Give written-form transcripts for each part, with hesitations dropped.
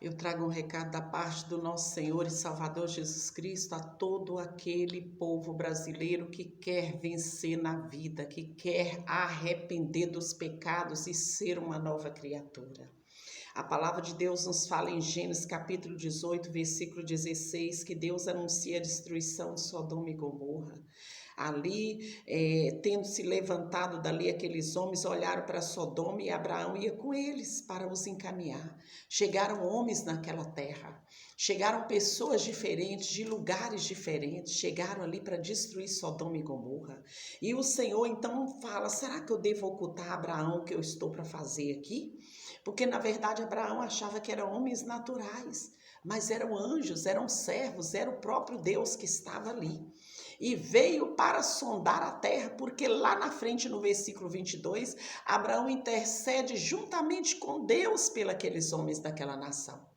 Eu trago um recado da parte do nosso Senhor e Salvador Jesus Cristo a todo aquele povo brasileiro que quer vencer na vida, que quer arrepender dos pecados e ser uma nova criatura. A palavra de Deus nos fala em Gênesis capítulo 18, versículo 16, que Deus anuncia a destruição de Sodoma e Gomorra. Ali, tendo se levantado dali aqueles homens, olharam para Sodoma e Abraão ia com eles para os encaminhar. Chegaram homens naquela terra, chegaram pessoas diferentes, de lugares diferentes, chegaram ali para destruir Sodoma e Gomorra. E o Senhor então fala, será que eu devo ocultar a Abraão o que eu estou para fazer aqui? Porque na verdade Abraão achava que eram homens naturais, mas eram anjos, eram servos, era o próprio Deus que estava ali. E veio para sondar a terra, porque lá na frente, no versículo 22, Abraão intercede juntamente com Deus pelos homens daquela nação.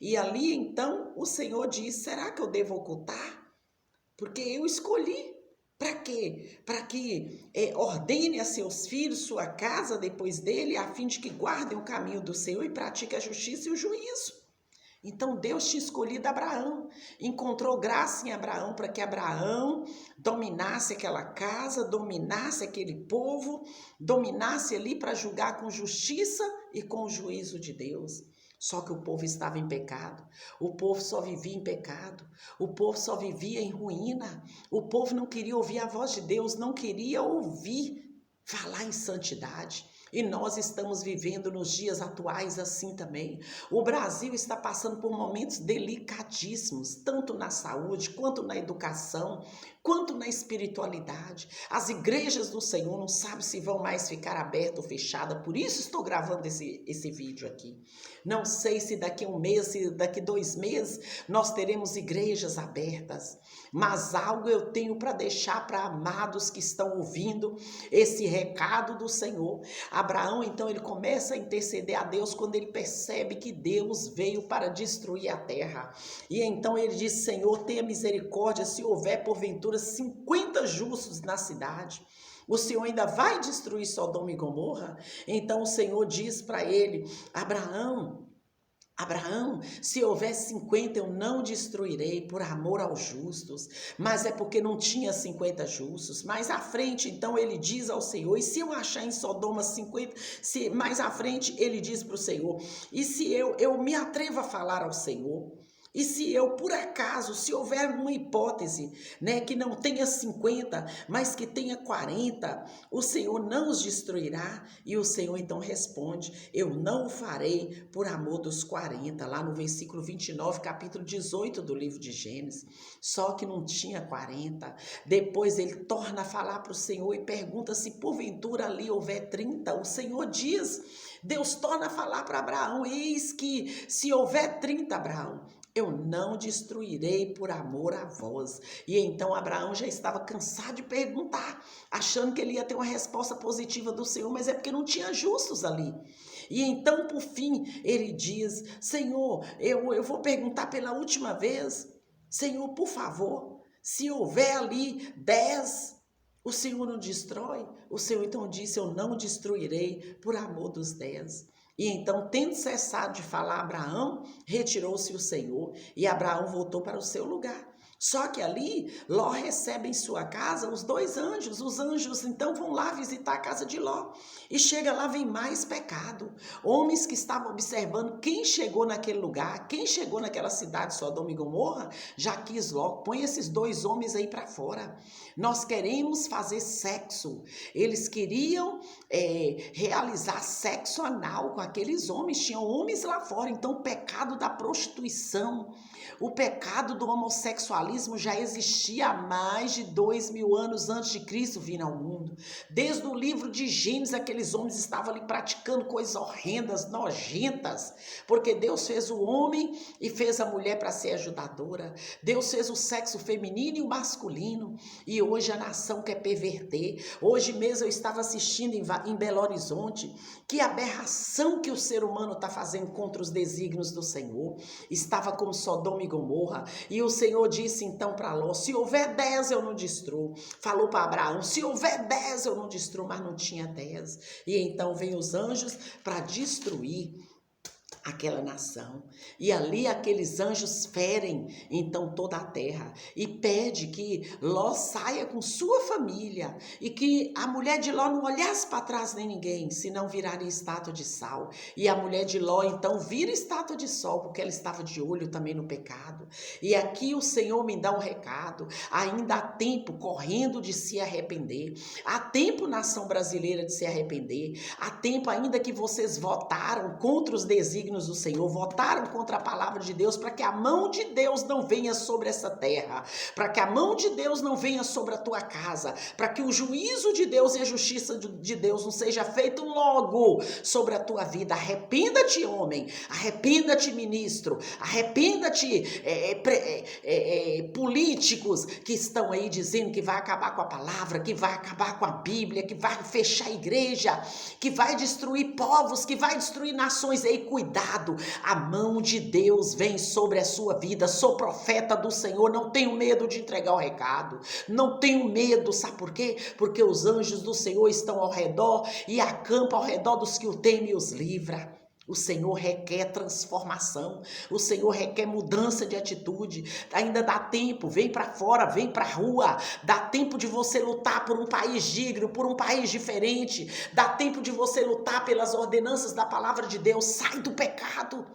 E ali, então, o Senhor diz, será que eu devo ocultar? Porque eu escolhi. Para quê? Para que ordene a seus filhos, sua casa depois dele, a fim de que guardem o caminho do Senhor e pratiquem a justiça e o juízo. Então Deus tinha escolhido Abraão, encontrou graça em Abraão para que Abraão dominasse aquela casa, dominasse aquele povo, dominasse ali para julgar com justiça e com o juízo de Deus. Só que o povo estava em pecado, o povo só vivia em pecado, o povo só vivia em ruína, o povo não queria ouvir a voz de Deus, não queria ouvir falar em santidade. E nós estamos vivendo nos dias atuais assim também. O Brasil está passando por momentos delicadíssimos, tanto na saúde, quanto na educação, quanto na espiritualidade. As igrejas do Senhor não sabem se vão mais ficar abertas ou fechadas, por isso estou gravando esse vídeo aqui. Não sei se daqui a um mês, se daqui 2 meses, nós teremos igrejas abertas, mas algo eu tenho para deixar para amados que estão ouvindo esse recado do Senhor. Abraão, então, ele começa a interceder a Deus quando ele percebe que Deus veio para destruir a terra. E então ele diz, Senhor, tenha misericórdia se houver porventura 50 justos na cidade. O Senhor ainda vai destruir Sodoma e Gomorra? Então o Senhor diz para ele, Abraão, se houver 50 eu não destruirei por amor aos justos, mas é porque não tinha 50 justos. Mais à frente, então, ele diz ao Senhor, e se eu achar em Sodoma 50, mais à frente ele diz para o Senhor, e se eu me atrevo a falar ao Senhor, e se eu, por acaso, se houver uma hipótese, né, que não tenha 50, mas que tenha 40, o Senhor não os destruirá? E o Senhor então responde, eu não o farei por amor dos 40, lá no versículo 29, capítulo 18 do livro de Gênesis. Só que não tinha 40. Depois ele torna a falar para o Senhor e pergunta se porventura ali houver 30. O Senhor diz, Deus torna a falar para Abraão, eis que se houver 30, Abraão, eu não destruirei por amor a vós. E então Abraão já estava cansado de perguntar, achando que ele ia ter uma resposta positiva do Senhor, mas é porque não tinha justos ali. E então, por fim, ele diz, Senhor, eu vou perguntar pela última vez, Senhor, por favor, se houver ali 10, o Senhor não destrói? O Senhor então disse, eu não destruirei por amor dos 10. E então, tendo cessado de falar Abraão, retirou-se o Senhor e Abraão voltou para o seu lugar. Só que ali, Ló recebe em sua casa os 2 anjos. Os anjos então vão lá visitar a casa de Ló. E chega lá, vem mais pecado. Homens que estavam observando quem chegou naquele lugar, quem chegou naquela cidade, Sodoma e Gomorra, já quis Ló, põe esses 2 homens aí para fora. Nós queremos fazer sexo. Eles queriam realizar sexo anal com aqueles homens. Tinham homens lá fora. Então o pecado da prostituição, o pecado do homossexualismo já existia há mais de 2000 anos antes de Cristo vir ao mundo. Desde o livro de Gênesis, aqueles homens estavam ali praticando coisas horrendas, nojentas, porque Deus fez o homem e fez a mulher para ser ajudadora. Deus fez o sexo feminino e o masculino, e hoje a nação quer perverter. Hoje mesmo eu estava assistindo em Belo Horizonte, que aberração que o ser humano está fazendo contra os desígnios do Senhor. Estava como Sodoma e Gomorra, e o Senhor disse então para Ló, se houver 10 eu não destruo. Falou para Abraão, se houver 10 eu não destruo, mas não tinha 10. E então vem os anjos para destruir aquela nação. E ali aqueles anjos ferem então toda a terra e pede que Ló saia com sua família e que a mulher de Ló não olhasse para trás nem ninguém, senão viraria estátua de sal. E a mulher de Ló então vira estátua de sol, porque ela estava de olho também no pecado. E aqui o Senhor me dá um recado: ainda há tempo correndo de se arrepender, há tempo, nação brasileira, de se arrepender, há tempo ainda que vocês votaram contra os desígnios do Senhor, votaram contra a palavra de Deus, para que a mão de Deus não venha sobre essa terra, para que a mão de Deus não venha sobre a tua casa, para que o juízo de Deus e a justiça de Deus não seja feito logo sobre a tua vida. Arrependa-te, homem, arrependa-te, ministro, arrependa-te, políticos que estão aí dizendo que vai acabar com a palavra, que vai acabar com a Bíblia, que vai fechar a igreja, que vai destruir povos, que vai destruir nações. Ei, cuidado, a mão de Deus vem sobre a sua vida. Sou profeta do Senhor, não tenho medo de entregar o recado, não tenho medo, sabe por quê? Porque os anjos do Senhor estão ao redor e acampam ao redor dos que o temem e os livra. O Senhor requer transformação, o Senhor requer mudança de atitude. Ainda dá tempo, vem para fora, vem para a rua, dá tempo de você lutar por um país digno, por um país diferente, dá tempo de você lutar pelas ordenanças da palavra de Deus. Sai do pecado,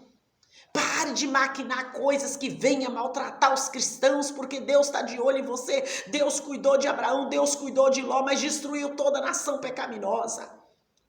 pare de maquinar coisas que venham maltratar os cristãos, porque Deus está de olho em você. Deus cuidou de Abraão, Deus cuidou de Ló, mas destruiu toda a nação pecaminosa.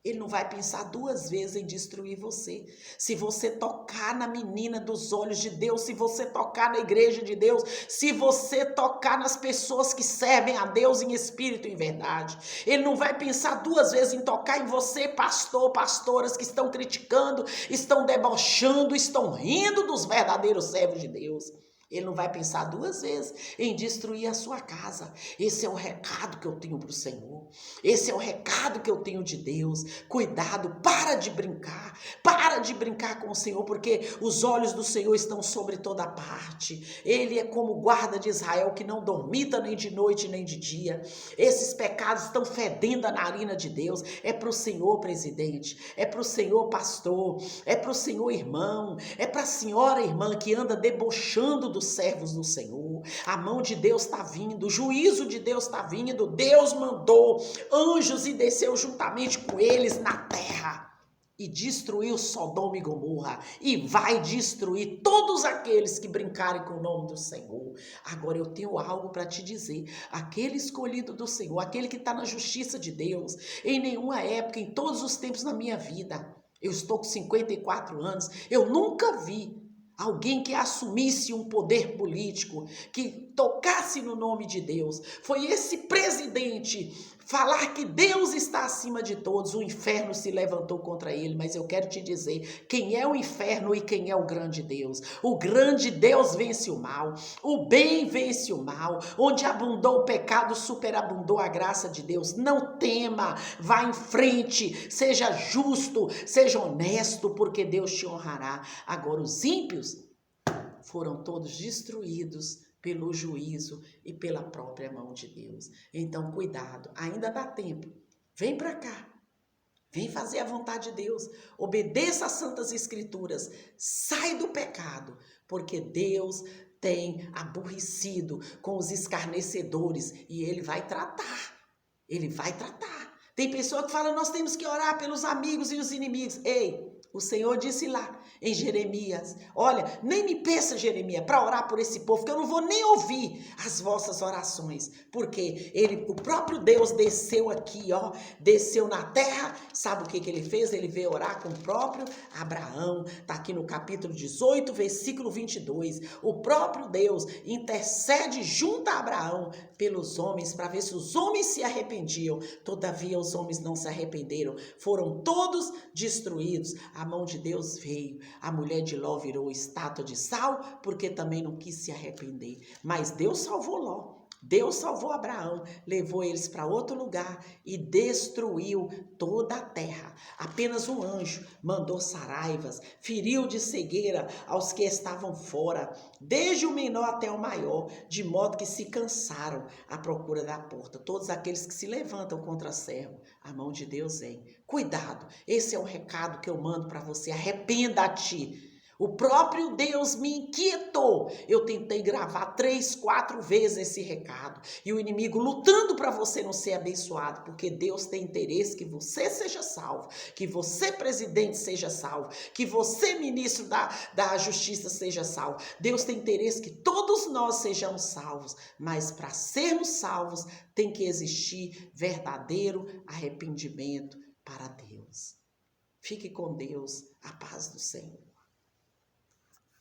Ele não vai pensar duas vezes em destruir você. Se você tocar na menina dos olhos de Deus, se você tocar na igreja de Deus, se você tocar nas pessoas que servem a Deus em espírito e em verdade, ele não vai pensar duas vezes em tocar em você, pastor, pastoras que estão criticando, estão debochando, estão rindo dos verdadeiros servos de Deus. Ele não vai pensar duas vezes em destruir a sua casa. Esse é o recado que eu tenho para o Senhor. Esse é o recado que eu tenho de Deus. Cuidado, para de brincar com o Senhor, porque os olhos do Senhor estão sobre toda parte. Ele é como o guarda de Israel, que não dormita nem de noite nem de dia. Esses pecados estão fedendo a narina de Deus. É para o Senhor, presidente, é para o Senhor, pastor, é para o Senhor, irmão, é para a senhora, irmã, que anda debochando dos servos do Senhor. A mão de Deus está vindo, o juízo de Deus está vindo. Deus mandou anjos e desceu juntamente com eles na terra e destruiu Sodoma e Gomorra, e vai destruir todos aqueles que brincarem com o nome do Senhor. Agora eu tenho algo para te dizer: aquele escolhido do Senhor, aquele que está na justiça de Deus, em nenhuma época, em todos os tempos na minha vida, eu estou com 54 anos, eu nunca vi alguém que assumisse um poder político, que tocasse no nome de Deus. Foi esse presidente falar que Deus está acima de todos. O inferno se levantou contra ele, mas eu quero te dizer quem é o inferno e quem é o grande Deus. O grande Deus vence o mal, o bem vence o mal. Onde abundou o pecado, superabundou a graça de Deus. Não tema, vá em frente, seja justo, seja honesto, porque Deus te honrará. Agora os ímpios foram todos destruídos pelo juízo e pela própria mão de Deus. Então, cuidado, ainda dá tempo. Vem para cá. Vem fazer a vontade de Deus. Obedeça às santas escrituras. Sai do pecado, porque Deus tem aborrecido com os escarnecedores e ele vai tratar. Ele vai tratar. Tem pessoa que fala: nós temos que orar pelos amigos e os inimigos. Ei, o Senhor disse lá em Jeremias: olha, nem me peça, Jeremias, para orar por esse povo, que eu não vou nem ouvir as vossas orações, porque o próprio Deus desceu aqui, ó, desceu na terra. Sabe o que ele fez? Ele veio orar com o próprio Abraão. Está aqui no capítulo 18, versículo 22. O próprio Deus intercede junto a Abraão pelos homens, para ver se os homens se arrependiam. Todavia os homens não se arrependeram, foram todos destruídos. A mão de Deus veio. A mulher de Ló virou estátua de sal, porque também não quis se arrepender. Mas Deus salvou Ló. Deus salvou Abraão, levou eles para outro lugar e destruiu toda a terra. Apenas um anjo mandou saraivas, feriu de cegueira aos que estavam fora, desde o menor até o maior, de modo que se cansaram à procura da porta. Todos aqueles que se levantam contra servo, a mão de Deus vem. Cuidado, esse é o recado que eu mando para você. Arrependa-te. O próprio Deus me inquietou. Eu tentei gravar 3, 4 vezes esse recado. E o inimigo lutando para você não ser abençoado. Porque Deus tem interesse que você seja salvo. Que você, presidente, seja salvo. Que você, ministro da justiça, seja salvo. Deus tem interesse que todos nós sejamos salvos. Mas para sermos salvos, tem que existir verdadeiro arrependimento para Deus. Fique com Deus. A paz do Senhor.